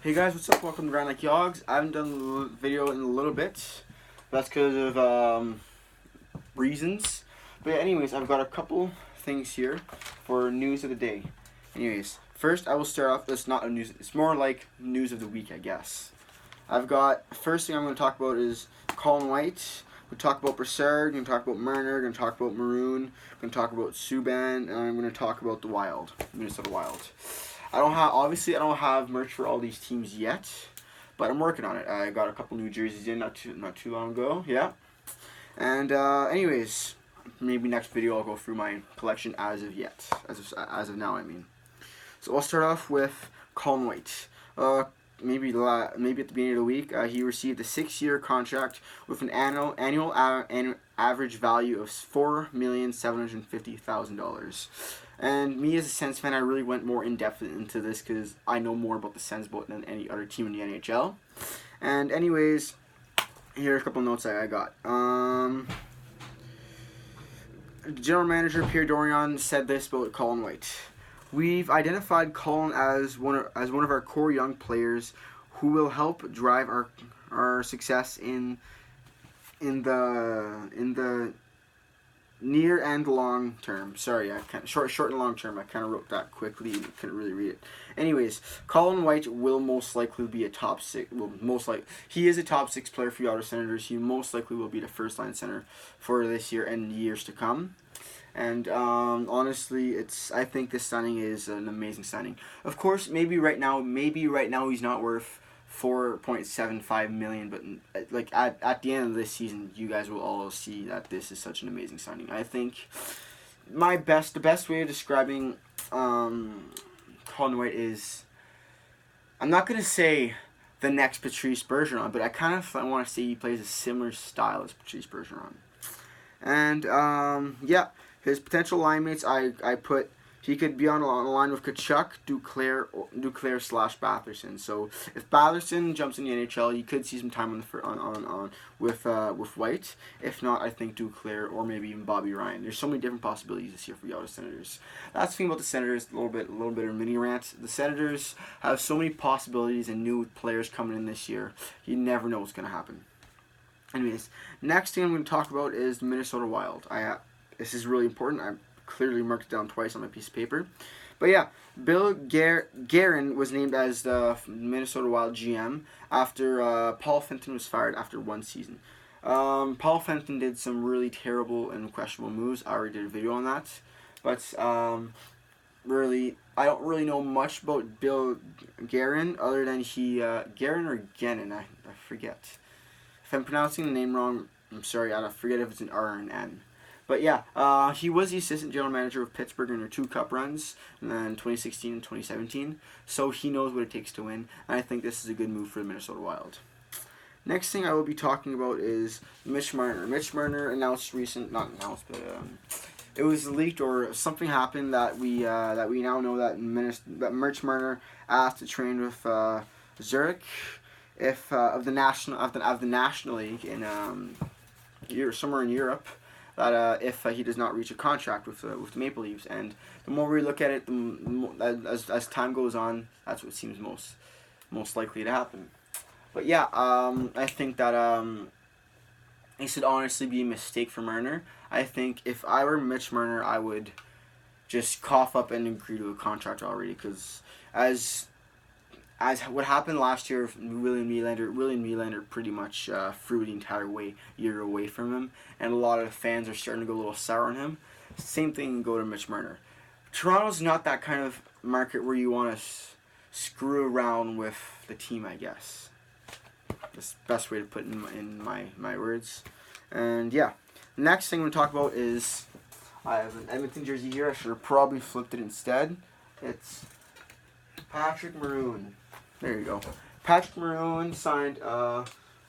Hey guys, what's up? Welcome to Grind Like Yogs. I haven't done a video in a little bit. That's because of reasons. But anyways, I've got a couple things here for news of the day. Anyways, first I will start off. It's not a news. It's more like news of the week, I guess. I've got first thing I'm going to talk about is Colin White. We're going to talk about Brassard. We're going to talk about Marner. We're going to talk about Maroon. We're going to talk about Subban, and I'm going to talk about the Wild, Minnesota Wild. I don't have merch for all these teams yet, but I'm working on it. I got a couple new jerseys in not too long ago. Yeah, and anyways, maybe next video I'll go through my collection as of now. I mean, so I'll start off with Colin White. Maybe at the beginning of the week, he received a 6-year contract with an annual average value of $4,750,000. And me as a Sens fan, I really went more in depth into this because I know more about the Sens than any other team in the NHL. And anyways, here's a couple notes that I got. General Manager Pierre Dorion said this about Colin White. We've identified Colin as one of our core young players who will help drive our success in the near and long term. Sorry, I kind of short and long term. I kind of wrote that quickly and couldn't really read it. Anyways, Colin White will most likely be a top six. He is a top 6 player for the Ottawa Senators. He most likely will be the first line center for this year and years to come. And honestly, I think this signing is an amazing signing. Of course, maybe right now he's not worth $4.75 million, but like at the end of this season, you guys will all see that this is such an amazing signing. I think the best way of describing Colin White is, I'm not gonna say the next Patrice Bergeron, but I want to say he plays a similar style as Patrice Bergeron. And yeah, his potential line mates, I put. He could be on a line with Tkachuk, Duclair / Batherson. So if Batherson jumps in the NHL, you could see some time with White. If not, I think Duclair or maybe even Bobby Ryan. There's so many different possibilities this year for the Ottawa Senators. That's the thing about the Senators. A little bit of a mini rant. The Senators have so many possibilities and new players coming in this year. You never know what's going to happen. Anyways, next thing I'm going to talk about is the Minnesota Wild. This is really important. I clearly marked it down twice on my piece of paper. But yeah, Bill Guerin was named as the Minnesota Wild GM after Paul Fenton was fired after 1 season. Paul Fenton did some really terrible and questionable moves. I already did a video on that. But really, I don't really know much about Bill Guerin other than Guerin or Gannon, I forget. If I'm pronouncing the name wrong, I'm sorry. I forget if it's an R or an N. But yeah, he was the assistant general manager of Pittsburgh in their 2 cup runs, and then 2016 and 2017. So he knows what it takes to win, and I think this is a good move for the Minnesota Wild. Next thing I will be talking about is Mitch Marner. Mitch Marner it was leaked or something happened that we now know that Mitch Marner asked to train with Zurich of the National League in somewhere in Europe. That if he does not reach a contract with the Maple Leafs, and the more we look at it, as time goes on, that's what seems most likely to happen. But yeah, I think that it should honestly be a mistake for Marner. I think if I were Mitch Marner, I would just cough up and agree to a contract already, because as what happened last year, William Nylander pretty much threw the entire year away from him, and a lot of fans are starting to go a little sour on him. Same thing can go to Mitch Marner. Toronto's not that kind of market where you want to screw around with the team, I guess. That's the best way to put it in my words. And yeah, next thing I'm going to talk about is, I have an Edmonton jersey here. I should have probably flipped it instead. It's Patrick Maroon. There you go. Patrick Maroon signed a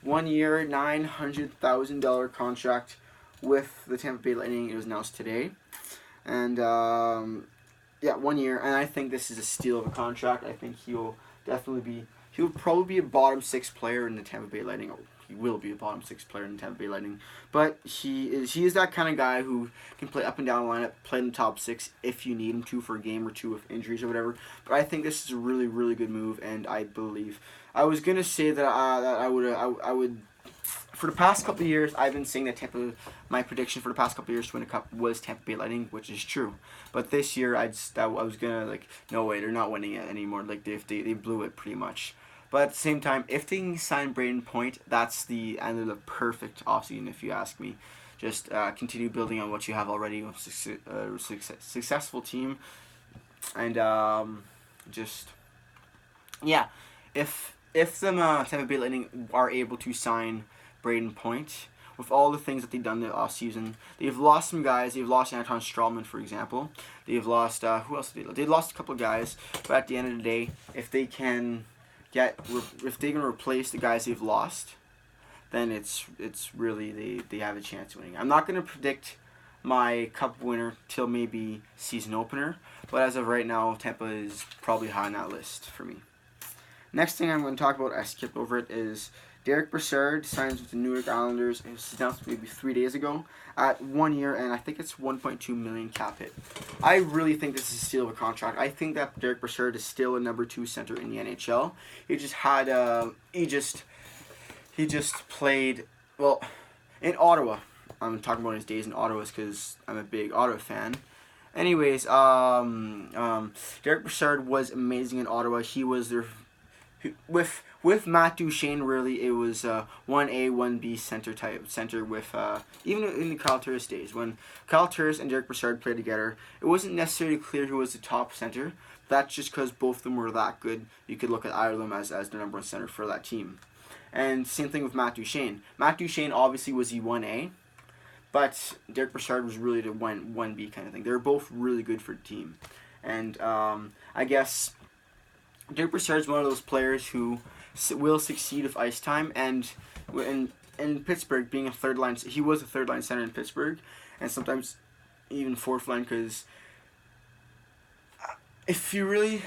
1-year, $900,000 contract with the Tampa Bay Lightning. It was announced today. And, yeah, 1 year. And I think this is a steal of a contract. I think he'll definitely be. He'll probably be a bottom 6 player in the Tampa Bay Lightning. Oh, he will be a bottom 6 player in the Tampa Bay Lightning. But he is that kind of guy who can play up and down the lineup, play in the top 6 if you need him to for a game or two with injuries or whatever. But I think this is a really, really good move, and I believe I was gonna say that I would. For the past couple of years, I've been saying that Tampa. My prediction for the past couple of years to win a cup was Tampa Bay Lightning, which is true. But this year, I was gonna like, no way, they're not winning it anymore. Like they blew it pretty much. But at the same time, if they can sign Braden Point, that's the end of the perfect offseason, if you ask me. Just continue building on what you have already with a successful team, and just yeah, if the Tampa Bay Lightning are able to sign Braden Point, with all the things that they've done this offseason, they've lost some guys. They've lost Anton Strawman, for example. They've lost who else did they? They lost a couple of guys, but at the end of the day, if they can replace the guys they've lost, then it's really they have a chance of winning. I'm not going to predict my cup winner till maybe season opener, but as of right now, Tampa is probably high on that list for me. Next thing I'm going to talk about, I skipped over it, is Derek Brassard signs with the New York Islanders. It was announced maybe 3 days ago at 1 year, and I think it's $1.2 million cap hit. I really think this is a steal of a contract. I think that Derek Brassard is still a number 2 center in the NHL. He just had he just played well in Ottawa. I'm talking about his days in Ottawa because I'm a big Ottawa fan. Anyways, Derek Brassard was amazing in Ottawa. He was their with Matt Duchene, really, it was 1A, 1B center with, even in the Kyle Turris days. When Kyle Turris and Derek Brassard played together, it wasn't necessarily clear who was the top center. That's just because both of them were that good. You could look at either of them as the number 1 center for that team. And same thing with Matt Duchene. Matt Duchene obviously was the 1A, but Derek Brassard was really the 1B kind of thing. They were both really good for the team. And I guess Derek Brassard is one of those players who will succeed with ice time, and in Pittsburgh, being a third line, he was a third line center in Pittsburgh, and sometimes even fourth line. Because if you really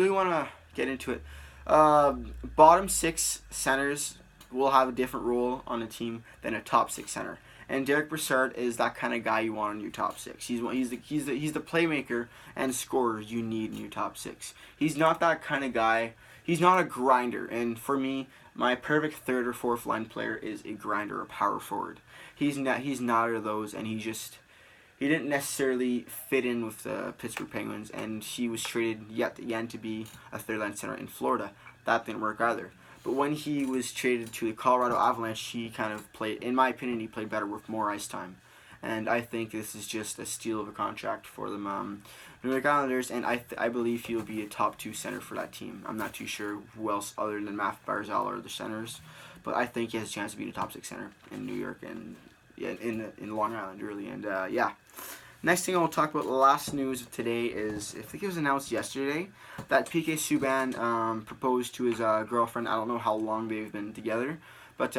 want to get into it, bottom 6 centers will have a different role on a team than a top 6 center. And Derek Brassard is that kind of guy you want in your top 6. He's the playmaker and scorer you need in your top 6. He's not that kind of guy. He's not a grinder. And for me, my perfect third or fourth line player is a grinder, a power forward. He's neither of those, and he didn't necessarily fit in with the Pittsburgh Penguins, and he was traded yet again to be a third line center in Florida. That didn't work either. But when he was traded to the Colorado Avalanche, he kind of played, in my opinion, he played better with more ice time. And I think this is just a steal of a contract for the New York Islanders, and I believe he'll be a top 2 center for that team. I'm not too sure who else other than Matt Barzal are the centers, but I think he has a chance to be the top 6 center in New York and in Long Island, really. And yeah. Next thing I will talk about, the last news of today is, I think it was announced yesterday, that PK Subban proposed to his girlfriend. I don't know how long they've been together, but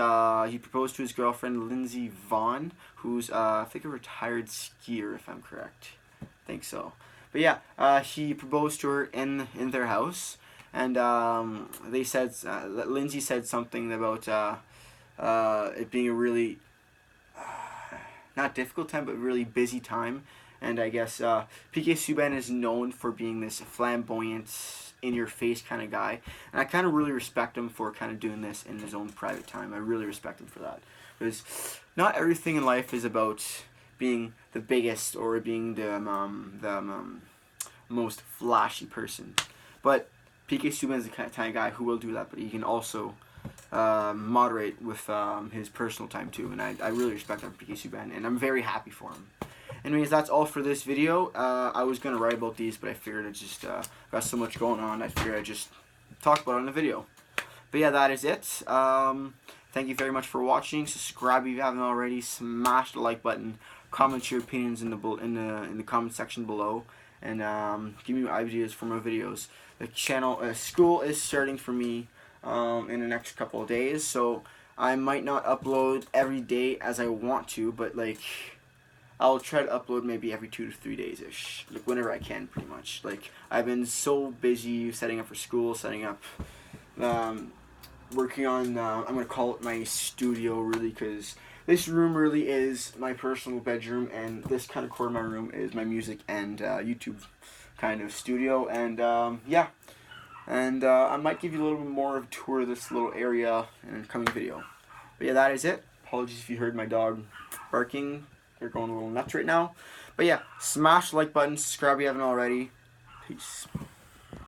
he proposed to his girlfriend, Lindsey Vaughn, who's, I think, a retired skier, if I'm correct. I think so. But yeah, he proposed to her in their house, and they said, Lindsey said something about it being a really not difficult time, but really busy time. And I guess PK Subban is known for being this flamboyant, in-your-face kind of guy. And I kind of really respect him for kind of doing this in his own private time. I really respect him for that. Because not everything in life is about being the biggest or being the most flashy person. But PK Subban is the kind of guy who will do that, but he can also moderate with his personal time too, and I really respect him, PK Subban, and I'm very happy for him. Anyways, that's all for this video. I was going to write about these, but I figured I just got so much going on, I figured I'd just talk about it in the video. But yeah, that is it. Thank you very much for watching. Subscribe if you haven't already. Smash the like button. Comment your opinions in the comment section below, and give me ideas for more videos. The channel school is starting for me in the next couple of days, so I might not upload every day as I want to, but like I'll try to upload maybe every 2 to 3 days ish, like whenever I can, pretty much. Like I've been so busy setting up for school, setting up, working on. I'm gonna call it my studio really, because this room really is my personal bedroom, and this kind of corner of my room is my music and YouTube kind of studio. And yeah, and I might give you a little bit more of a tour of this little area in a coming video. But yeah, that is it. Apologies if you heard my dog barking. They're going a little nuts right now. But yeah, smash the like button, subscribe if you haven't already. Peace.